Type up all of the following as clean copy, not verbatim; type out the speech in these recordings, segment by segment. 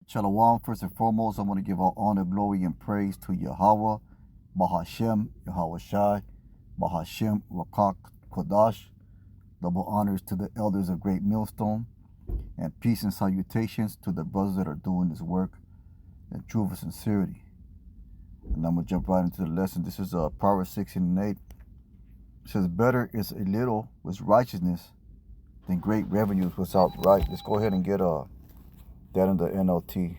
Shalom. First and foremost, I want to give all honor, glory, and praise to Yahweh, Bahashem, Yahweh Shai, Bahashem, Rakak, Kodash. Double honors to the elders of Great Millstone, and peace and salutations to the brothers that are doing this work in truth and sincerity. And I'm going to jump right into the lesson. This is Proverbs 16 and 8. It says, better is a little with righteousness than great revenues without right. Let's go ahead and get that in the NLT.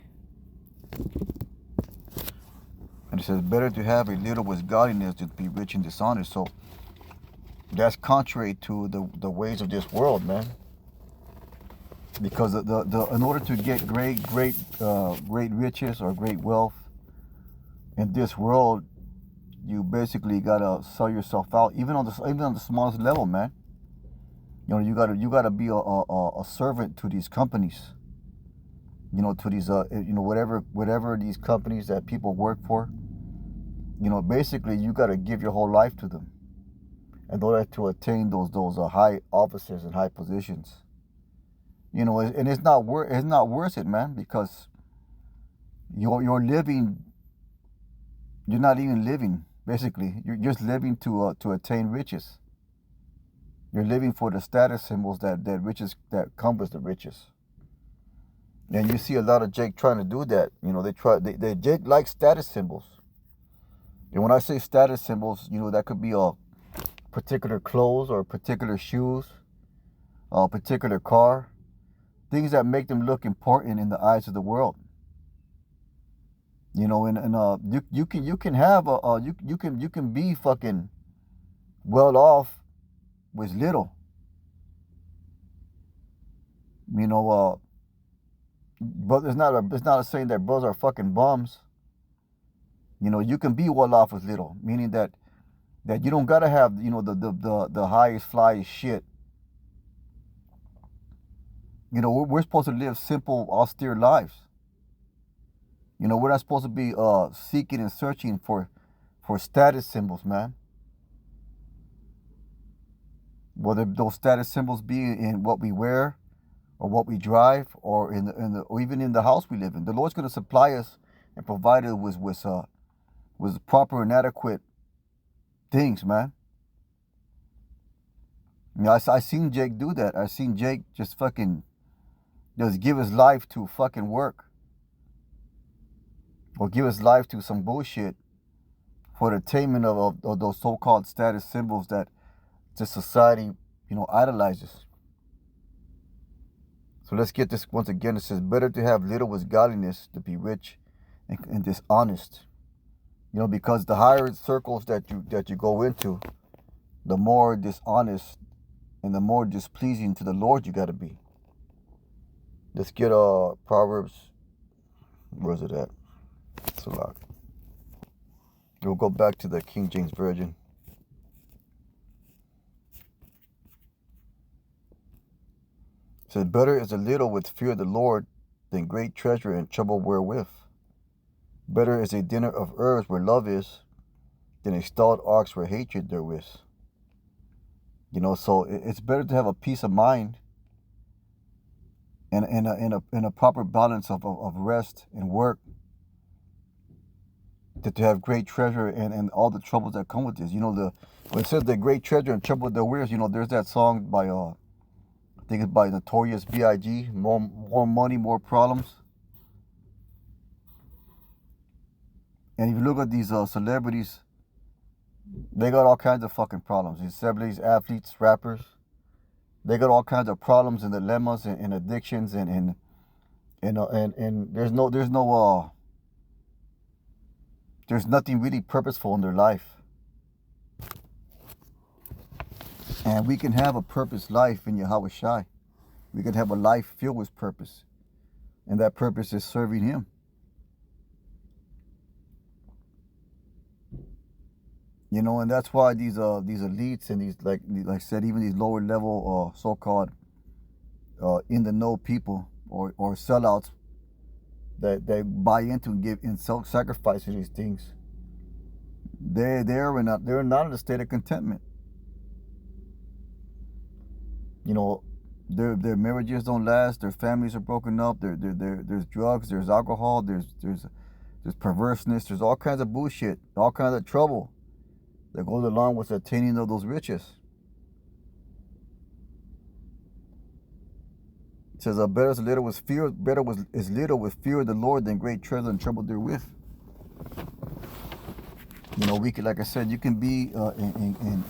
And it says, better to have a little with godliness than to be rich and dishonest. So that's contrary to the ways of this world, man. Because in order to get great riches or great wealth in this world, you basically gotta sell yourself out, even on the smallest level, man. You know, you gotta be a servant to these companies. You know, to these whatever these companies that people work for. You know, basically you gotta give your whole life to them in order to attain those high offices and high positions. You know, and it's not worth it, man, because you're living. You're not even living. Basically, you're just living to attain riches. You're living for the status symbols that riches that come with the riches. And you see a lot of Jake trying to do that. You know, they Jake likes status symbols. And when I say status symbols, you know, that could be a particular clothes or particular shoes, a particular car, things that make them look important in the eyes of the world. You know, and you can have you can be fucking well off with little. You know, but it's not a saying that brothers are fucking bums. You know, you can be well off with little, meaning that you don't gotta have, you know, the highest flyest shit. You know, we're supposed to live simple, austere lives. You know, we're not supposed to be seeking and searching for status symbols, man. Whether those status symbols be in what we wear, or what we drive, or or even in the house we live in. The Lord's going to supply us and provide us with proper and adequate things, man. You know, I seen Jake do that. I seen Jake just fucking just give his life to fucking work, or give his life to some bullshit for the attainment of those so-called status symbols that the society, you know, idolizes. So let's get this once again. It says, better to have little with godliness than be rich and dishonest. You know, because the higher circles that you go into, the more dishonest and the more displeasing to the Lord you got to be. Let's get Proverbs. Where's it at? It's a lot. We'll go back to the King James Version. It says, better is a little with fear of the Lord than great treasure and trouble wherewith. Better is a dinner of herbs where love is than a stalled ox where hatred therewith. You know, so it's better to have a peace of mind and a proper balance of rest and work than to have great treasure and all the troubles that come with this. You know, when it says the great treasure and trouble therewith, you know, there's that song by I think it's by Notorious B.I.G. More money, more problems. And if you look at these celebrities, they got all kinds of fucking problems. These celebrities, athletes, rappers, they got all kinds of problems and dilemmas and addictions and there's nothing really purposeful in their life. And we can have a purpose life in Yahweh Shai. We can have a life filled with purpose, and that purpose is serving Him. You know, and that's why these elites and these like I said, even these lower level so-called in the know people or sellouts that they buy into and give in self-sacrifice to these things. They're not in a state of contentment. You know, Their marriages don't last. Their families are broken up. There's drugs. There's alcohol. There's perverseness. There's all kinds of bullshit. All kinds of trouble that goes along with attaining of those riches. It says, better is little with fear. Is little with fear of the Lord than great treasure and trouble therewith. You know, we could, like I said, you can be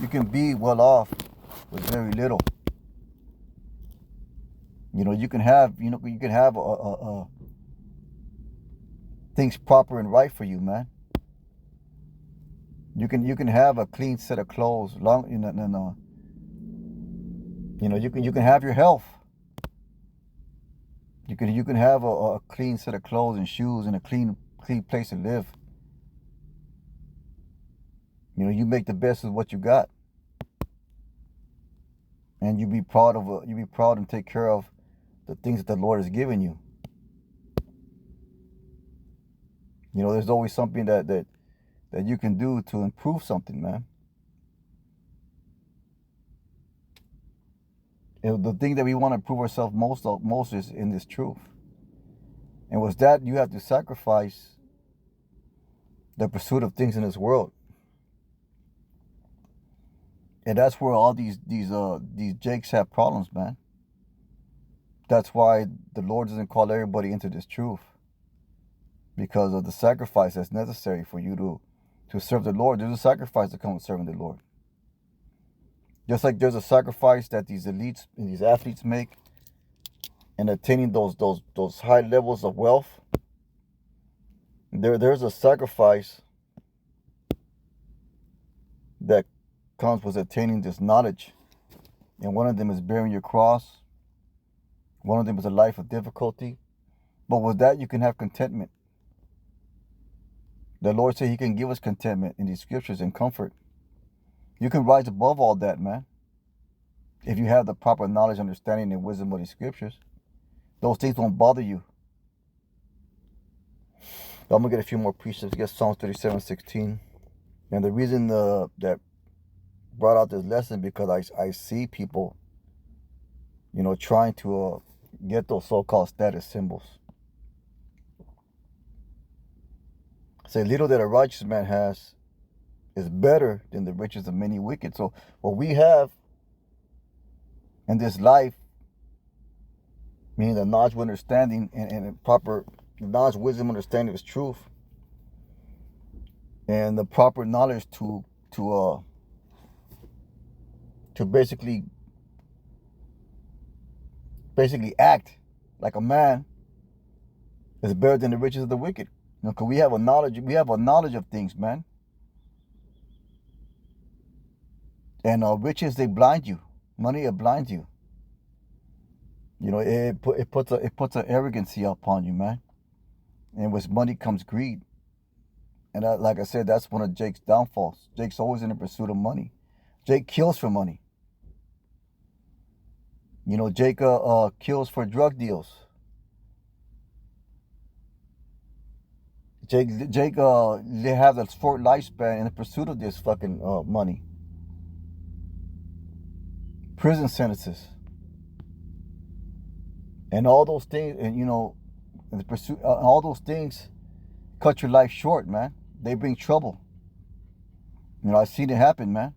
you can be well off with very little. You know, you can have things proper and right for you, man. You can have a clean set of clothes, you can have your health. You can have a clean set of clothes and shoes and a clean place to live. You know, you make the best of what you got, and you be proud and take care of the things that the Lord has given you. You know, there's always something that you can do to improve something, man. And the thing that we want to prove ourselves most is in this truth. And with that, you have to sacrifice the pursuit of things in this world. And that's where all these jakes have problems, man. That's why the Lord doesn't call everybody into this truth, because of the sacrifice that's necessary for you to serve the Lord. There's a sacrifice that comes with serving the Lord. Just like there's a sacrifice that these elites and these athletes make in attaining those high levels of wealth. There's a sacrifice that comes with attaining this knowledge. And one of them is bearing your cross. One of them is a life of difficulty. But with that, you can have contentment. The Lord said He can give us contentment in these scriptures and comfort. You can rise above all that, man. If you have the proper knowledge, understanding, and wisdom of these scriptures, those things won't bother you. I'm going to get a few more precepts. Get Psalms 37:16. And the reason that brought out this lesson, because I see people, you know, trying to get those so-called status symbols. Say, little that a righteous man has is better than the riches of many wicked. So what we have in this life, meaning the knowledge, understanding, and proper knowledge, wisdom, understanding is truth, and the proper knowledge to basically act like a man is better than the riches of the wicked. You know, because we have a knowledge of things, man. And riches, they blind you. Money, it blinds you. You know, it puts an arrogancy upon you, man. And with money comes greed. And like I said, that's one of Jake's downfalls. Jake's always in the pursuit of money. Jake kills for money. You know, Jake kills for drug deals. Jake they have a short lifespan in the pursuit of this fucking money. Prison sentences. And all those things, and you know, in the pursuit, all those things cut your life short, man. They bring trouble. You know, I've seen it happen, man.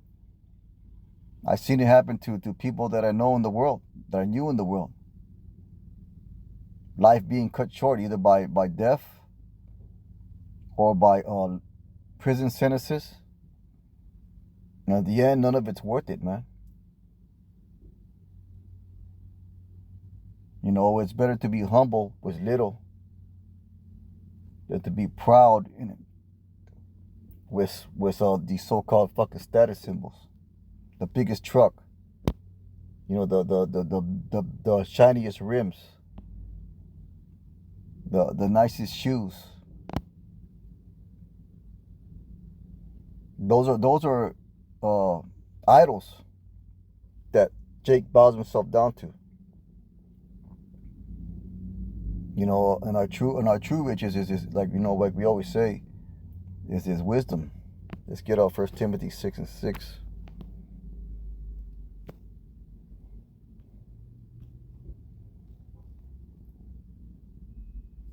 I've seen it happen to people that I know in the world, that I knew in the world. Life being cut short either by death or by prison sentences. And at the end, none of it's worth it, man. You know, it's better to be humble with little than to be proud in it with these so-called fucking status symbols. The biggest truck, you know, the shiniest rims, the nicest shoes. Those are idols that Jake bows himself down to. You know, and our true riches is like, you know, like we always say, is wisdom. Let's get out 1 Timothy 6:6.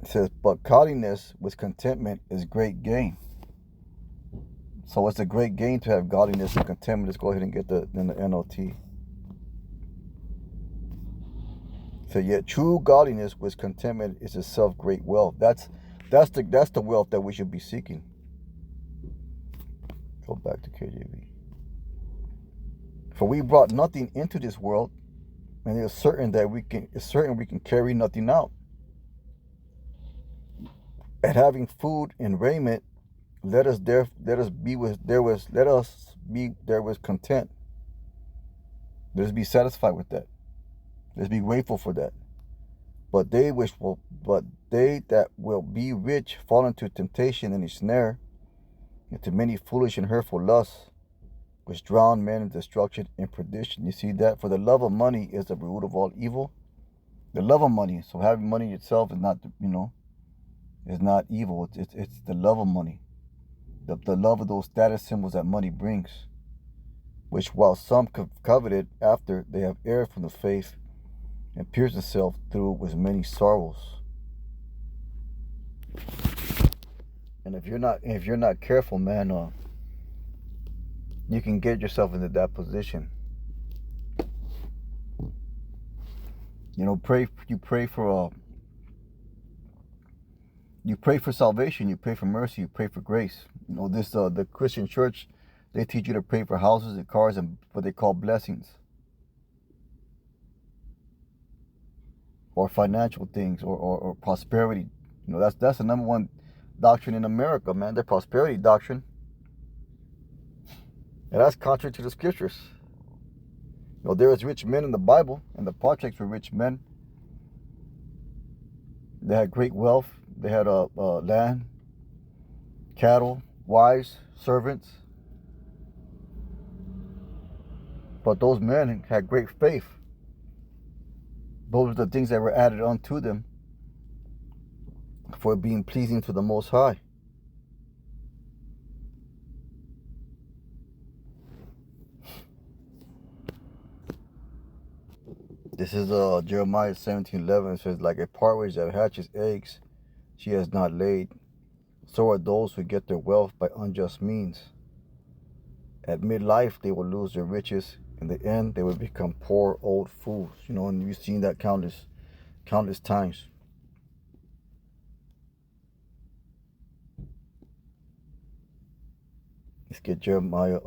It says, but godliness with contentment is great gain. So it's a great gain to have godliness and contentment. Let's go ahead and get the NLT. So yet true godliness with contentment is itself great wealth. That's the wealth that we should be seeking. Go back to KJV. For we brought nothing into this world, and it's certain we can carry nothing out. And having food and raiment, let us be content. Let us be satisfied with that. Let's be grateful for that. But they that will be rich fall into temptation and a snare, into many foolish and hurtful lusts, which drown men in destruction and perdition. You see that? For the love of money is the root of all evil. The love of money. So having money itself is not, is not evil. It's the love of money. The love of those status symbols that money brings, which while some coveted after, they have erred from the faith and pierced themselves through with many sorrows. And if you're not careful, man, you can get yourself into that position. You pray for salvation, you pray for mercy, you pray for grace. The Christian church, they teach you to pray for houses and cars and what they call blessings, or financial things, or prosperity. That's the number one doctrine in America, man. The prosperity doctrine. And that's contrary to the scriptures. There was rich men in the Bible, and the patriarchs were rich men. They had great wealth. They had land, cattle, wives, servants. But those men had great faith. Those were the things that were added unto them for being pleasing to the Most High. This is Jeremiah 17:11. It says, like a partridge that hatches eggs she has not laid, so are those who get their wealth by unjust means. At midlife, they will lose their riches. In the end, they will become poor old fools. And you've seen that countless times. Let's get Jeremiah.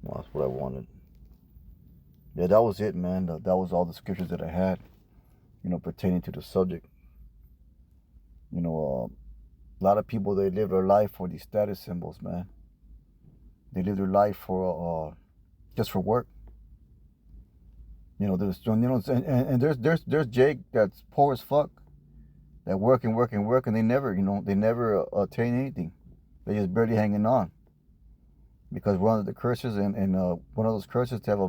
That's what I wanted. Yeah, that was it, man. That was all the scriptures that I had, pertaining to the subject. A lot of people, they live their life for these status symbols, man. They live their life for just for work. There's Jake that's poor as fuck, that work, and they never attain anything. They just barely hanging on, because we're under the curses, and one of those curses to have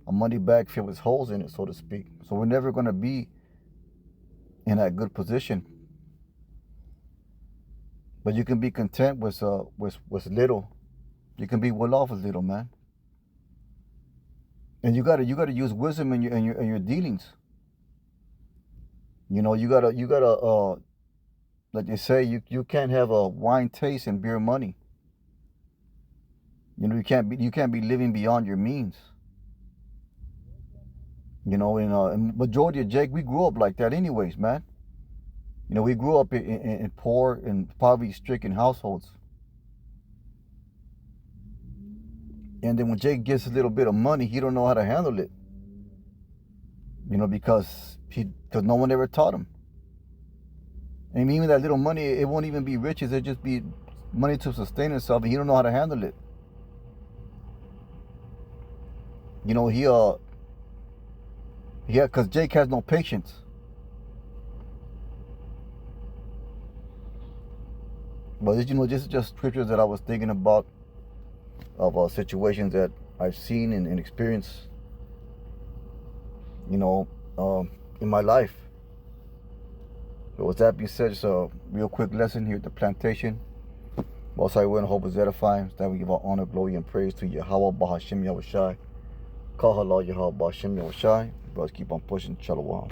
a money bag filled with holes in it, so to speak. So we're never going to be in that good position. But you can be content with little. You can be well off with little, man. And you gotta use wisdom in your dealings. You gotta like they say, you can't have a wine taste and beer money. You can't be living beyond your means. In majority of Jake, we grew up like that anyways, man. We grew up in poor and poverty-stricken households. And then when Jake gets a little bit of money, he don't know how to handle it. Because no one ever taught him. And even that little money, it won't even be riches. It'll just be money to sustain himself, and he don't know how to handle it. Because Jake has no patience. But this is just scriptures that I was thinking about, of situations that I've seen and experienced, in my life. So with that being said, just a real quick lesson here at the plantation. Most I will and hope is edifying. That we give our honor, glory, and praise to Yahweh Bahashim Yahushai. Call halal Yahweh Bahashim Yahushai. Brothers, keep on pushing. Shalom.